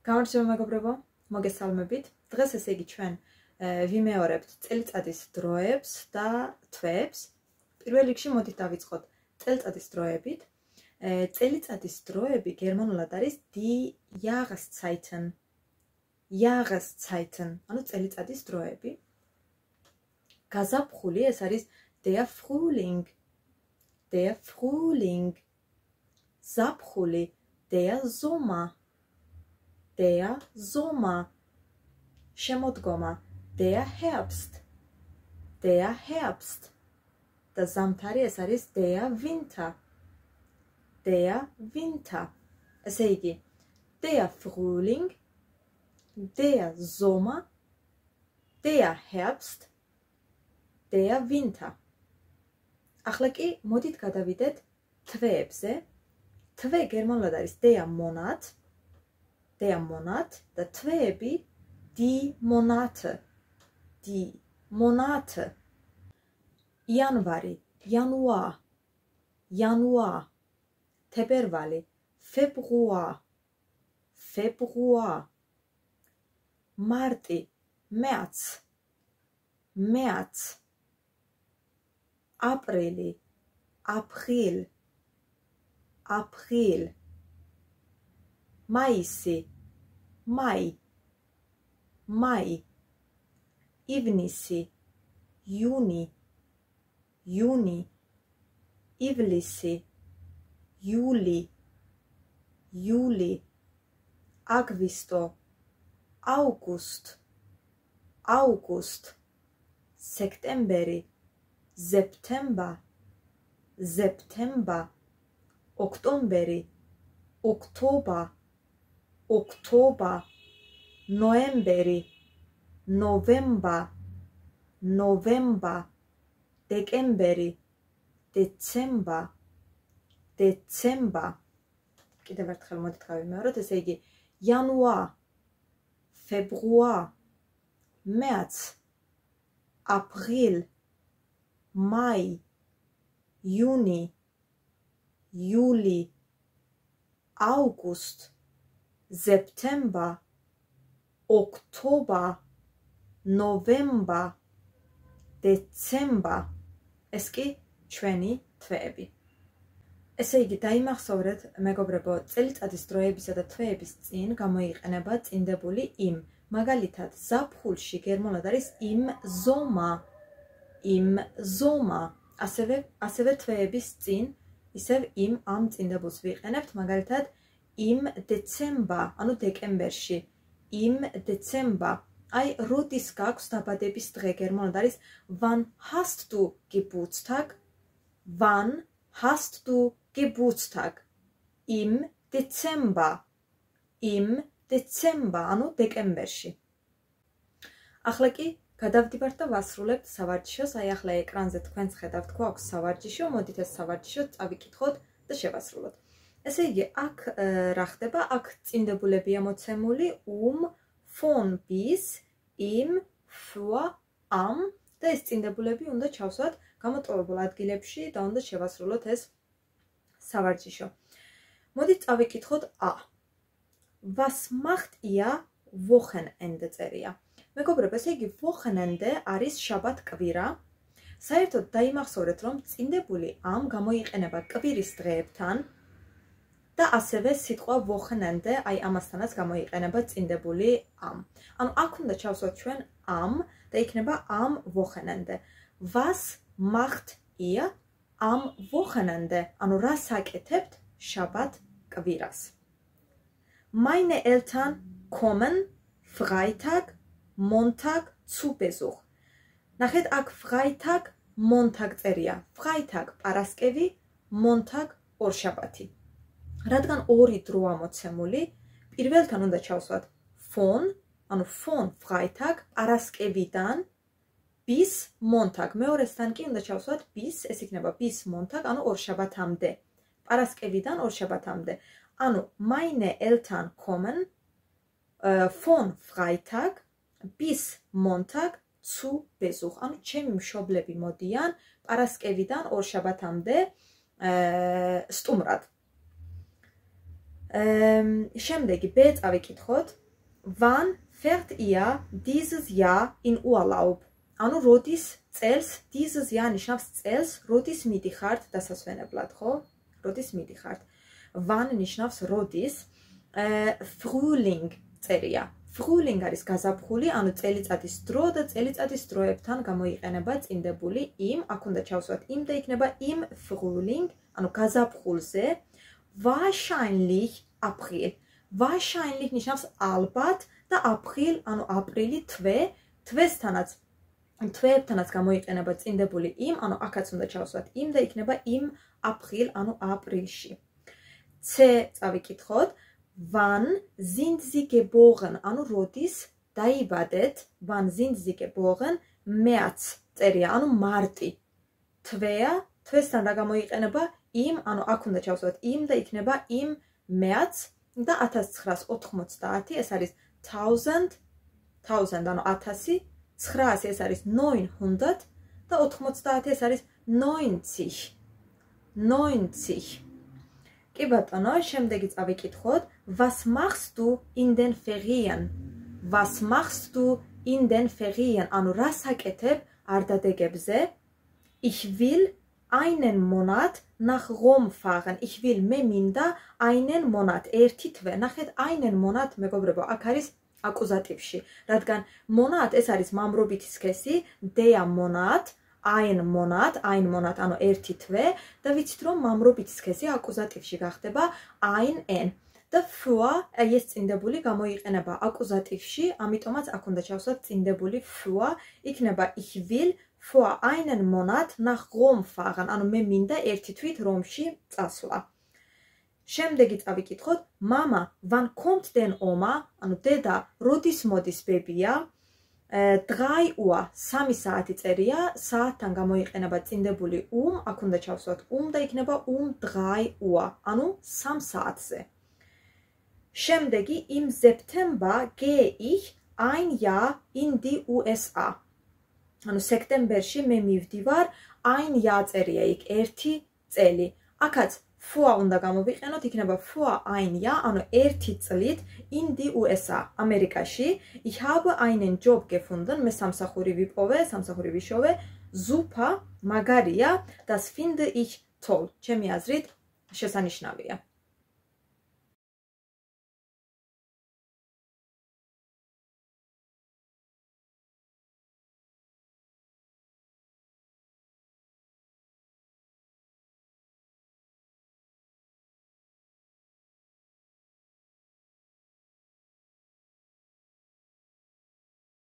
გამარჯობა მეგობრებო, მოგესალმებით. დღეს ესე იგი ჩვენ ვიმეორებთ წელიწადის დროებს და თვეებს. პირველ რიგში მოდით დავიწყოთ წელიწადის დროებით. წელიწადის დროები გერმანულად არის die Jahreszeiten. Jahreszeiten, ანუ წელიწადის დროები. გაზაფხული ეს არის der Frühling. Der Frühling. ზაფხული der Sommer. Der Sommer. შემოდგომა der Herbst. Der Herbst. და ზამთარი ეს არის der Winter. Der Winter. ესე იგი der Frühling, der Sommer, der Herbst, der Winter. ახლა კი მოდით გადავიდეთ თვეებზე. თვე გერმანულად არის der Monat. Der Monat და თვეები die Monate. Die Monate. იანვარი, Januar. Januar. თებერვალი, Februar. Februar. მარტი, März. März. აპრილი, April. April. მაისი, Mai. Mai. ივნისი, Juni. Juni. ივლისი, Juli. Juli. აგვისტო, August. August. სექტემბერი, September. September. ოქტომბერი, Oktober. Oktober. ნოემბერი, November. November. დეკემბერი, Dezember. Dezember. კიდევ ერთხელ მოდით გავიმეოროთ, ესე იგი Januar, Februar, März, April, Mai, Juni, Juli, August, September, Oktober, November, Dezember. ეს კი ჩვენი თვეები. ესე იგი დაიმახსოვრეთ მეგობრებო, წელიწადის დროებისა და თვეების წინ გამოიყენება წინდებული იმ. მაგალითად, ზაფხულში გერმანულად არის im Sommer. Im Sommer. ასევე თვეების წინ ისევ იმ ამ წინდებულს ვიყენებთ, მაგალითად im Dezember, ანუ დეკემბერში. Im Dezember. აი, როდის გაქვს დაბადების დღე გერმანულად არის wann hast du Geburtstag? Wann hast du Geburtstag? Im Dezember. Im Dezember, ანუ დეკემბერში. ახლა კი გადავდივართ და ვასრულებთ სავარჯიშოს. აი, ახლა ეკრანზე თქვენს ხედავთ, გვაქვს სავარჯიშო. მოდით ეს სავარჯიშო წავიკითხოთ და შევასრულოთ. ესე იგი, აქ რა ხდება? აქ წინდებულებია მოცემული von bis, im, für, am და ეს წინდებულები უნდა ჩავსვათ გამოტოვებულ ადგილებში და უნდა შევასრულოთ ეს სავარჯიშო. მოდით წავიკითხოთ A. Was macht ihr Wochenende წერია. მეგობრებო, ესე იგი Wochenende არის შაბათ-კვირა. საერთოდ დაიმახსოვრეთ, რომ წინდებული am გამოიყენება კვირის დღეებთან და ასევე სიტყვა Wochenende, აი ამასთანაც გამოიყენება წინდებული am. ანუ აქ უნდა ჩავსვათ ჩვენ am და იქნება am Wochenende. Was macht ihr am Wochenende? ანუ რას აკეთებთ შაბათ-კვირას? Meine Eltern kommen Freitag, Montag zu Besuch. ნახეთ, აქ Freitag, Montag წერია. Freitag პარასკევი, Montag ორშაბათი. რადგან ორი დრო ამოცემული, პირველთან უნდა ჩავსვათ von, ანუ von Freitag, პარასკევიდან bis Montag. მეორესთან კი უნდა ჩავსვათ bis, ეს იქნება bis Montag, ანუ ორშაბათამდე. პარასკევიდან ორშაბათამდე. ანუ meine Eltern kommen von Freitag bis Montag zu Besuch. ანუ ჩემი მშობლები მოდიან პარასკევიდან ორშაბათამდე სტუმრად. შემდეგი B წავიკითხოთ. Wann fährt ihr dieses Jahr in Urlaub? ანუ როდის წელს dieses Jahr ნიშნავს წელს, როდის მიდიხართ დასასვენებლად, ხო? როდის მიდიხართ. Wann ნიშნავს როდის. Frühling წერია. Frühling არის გაზაფხული, ანუ წელიწადის დრო და წელიწადის დროებთან გამოიყენება წინდებული im, აქ უნდა ჩავსვათ im და იქნება im Frühling, ანუ გაზაფხულზე. Wahrscheinlich April. Wahrscheinlich ნიშნავს ალბათ და April, ანუ აპრილი თვეებთანაც გამოიყენება წინდებული im, ანუ აქაც უნდა ჩავსვათ im და იქნება im April, ანუ აპრილში. C წავიკითხოთ. Wann sind Sie geboren? ანუ როდის დაიბადეთ? Wann sind Sie geboren? März წერია, ანუ მარტი. თვესთან რა გამოიყენება im, ანუ აქ უნდა ჩავსვათ im და იქნება im März და 1990, ეს არის 1000, ანუ 1000, 900 ეს არის 900 და 90 ეს არის 90. 90. კი ბატონო, შემდეგი წავიკითხოთ. Was machst du in den Ferien? Was machst du in den Ferien? ანუ რას აკეთებ არდადეგებზე? Ich will einen Monat nach Rom fahren. Ich will მე მინდა einen Monat, ერთი თვე. ნახეთ, einen Monat მეგობრებო, აქ არის აკუზატივში, რადგან Monat ეს არის მამრობითი სქესი, der Monat, ein Monat, ანუ ერთი თვე და ვიცით რომ მამრობითი სქესი აკუზატივში გახდება ein. და für ეს წინდებული გამოიყენება აკუზატივში, ამიტომაც აქ უნდა ჩავსვათ წინდებული für, იქნება ich will für einen Monat nach Rom fahren, ანუ მე მინდა ერთი თვით რომში წასვლა. შემდეგი წავიკითხოთ. Mama, wann kommt denn Oma? ანუ დედა, როდის მოდის ბებია? 3 Uhr, 3 საათი წერია, საათთან გამოიყენება წინდებული აქ უნდა ჩავსვათ და იქნება 3 Uhr, ანუ 3 საათზე. შემდეგი im September gehe ich ein Jahr in die USA. ანუ სექტემბერში მე მივდივარ ein Jahr წერია იქ ერთი წელი. აქაც für უნდა გამოვიყენოთ, იქნება für ein Jahr, ანუ ერთი წლით in die USA, ამერიკაში. Ich habe einen Job gefunden, მე სამსახური ვიშოვე, super, მაგარია, das finde ich toll. ჩემი აზრით შესანიშნავია.